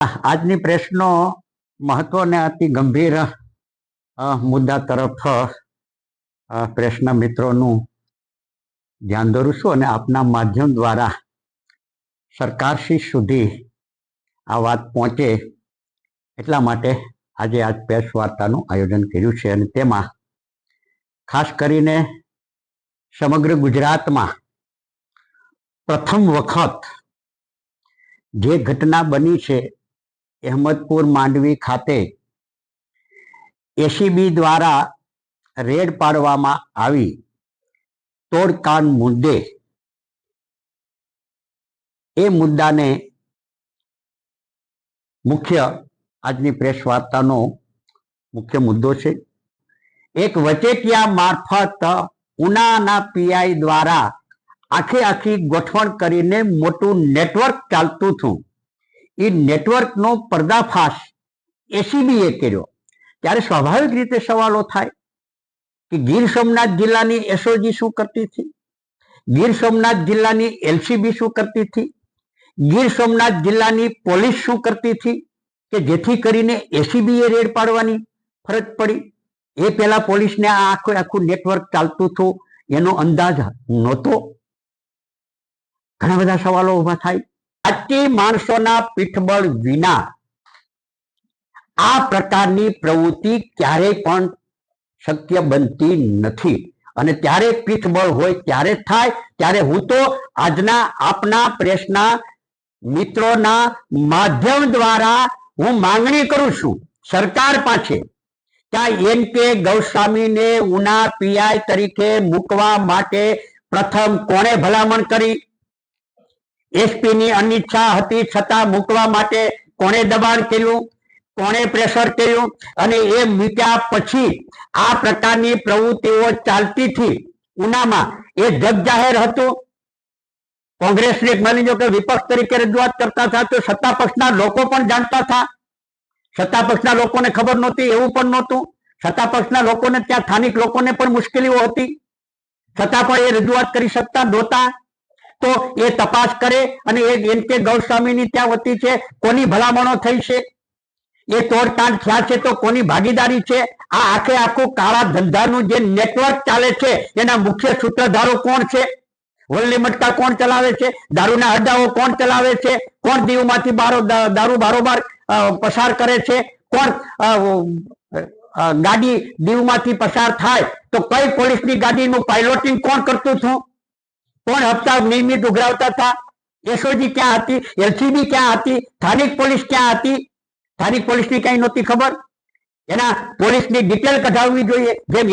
આજની પ્રેસનો મહત્વ અને અતિ ગંભીર મુદ્દા તરફ પ્રેસના મિત્રોનું ધ્યાન દોરું છું અને આપના માધ્યમ દ્વારા સરકારશ્રી સુધી આ વાત પહોંચે એટલા માટે આજે આ પ્રેસ વાર્તાનું આયોજન કર્યું છે અને તેમાં ખાસ કરીને સમગ્ર ગુજરાતમાં પ્રથમ વખત જે ઘટના બની છે અહેમદપુર માંડવી ખાતે એસીબી દ્વારા રેડ પાડવામાં આવી તોડકાંડ મુદ્દે એ મુદ્દાને મુખ્ય આજની પ્રેસ વાર્તાનો મુખ્ય મુદ્દો છે. એક વચેટિયા મારફત ઉનાના પીઆઈ દ્વારા આખી ગોઠવણ કરીને મોટું નેટવર્ક ચાલતું હતું. એ નેટવર્કનો પર્દાફાશ એસીબીએ કર્યો ત્યારે સ્વાભાવિક રીતે સવાલો થાય કે ગીર સોમનાથ જિલ્લાની એસઓજી શું કરતી હતી, ગીર સોમનાથ જિલ્લાની એલસીબી શું કરતી હતી, ગીર સોમનાથ જિલ્લાની પોલીસ શું કરતી હતી કે જેથી કરીને એસીબીએ રેડ પાડવાની ફરજ પડી. એ પહેલા પોલીસને આખું નેટવર્ક ચાલતું હતું એનો અંદાજ નહોતો. ઘણા બધા સવાલો ઉભા થાય. આજથી માણસોના પીઠબળ વિના આ પ્રકારની પ્રવૃત્તિ ક્યારેય પણ શક્ય બનતી નથી અને ત્યારે પીઠબળ હોય ત્યારે થાય. ત્યારે હું તો આજના આપના પ્રેસના મિત્રોના માધ્યમ દ્વારા હું માંગણી કરું છું સરકાર પાસે કે એન.કે. ગૌસ્વામીને ઉના પીઆઈ તરીકે મૂકવા માટે પ્રથમ કોણે ભલામણ કરી? એસપીની અનિચ્છા હતી છતાં મૂકવા માટે કોણે દબાણ કર્યું, કોણે પ્રેશર કર્યું? અને એ મૂક્યા પછી આ પ્રકારની પ્રવૃત્તિઓ ચાલતી હતી ઉનામાં એ જગ જાહેર હતું. કોંગ્રેસને માની લો કે વિપક્ષ તરીકે રજૂઆત કરતા હતા તો સત્તા પક્ષના લોકો પણ જાણતા હતા. સત્તા પક્ષના લોકોને ખબર નહોતી એવું પણ નહોતું. સત્તા પક્ષના લોકોને ત્યાં સ્થાનિક લોકોને પણ મુશ્કેલીઓ હતી છતાં પણ એ રજૂઆત કરી શકતા નહોતા. તો એ તપાસ કરે અને એ એન.કે. ગૌસ્વામીની ત્યાં વતી છે કોની ભલામણો થઈ છે, એ તોડકાંડ થયા છે તો કોની ભાગીદારી છે? આ આખું કાળા ધંધાનું જે નેટવર્ક ચાલે છે એના મુખ્ય સૂત્રધારો કોણ છે? વલ્લી મટકા કોણ ચલાવે છે? દારૂના અડ્ડાઓ કોણ ચલાવે છે? કોણ દીવમાંથી દારૂ બારોબાર પસાર કરે છે? કોણ ગાડી દીવમાંથી પસાર થાય તો કઈ પોલીસની ગાડીનું પાયલોટિંગ કોણ કરતું હતું? કોણ હપ્તા નિયમિત ઉઘરાવતા હતા? એસઓજી ક્યાં હતી? એલસીબી ક્યાં હતી? સ્થાનિક પોલીસ ક્યાં હતી? સ્થાનિક પોલીસની કઈ નહોતી ખબર. એના પોલીસની ડિટેલ કઢાવવી જોઈએ. જેમ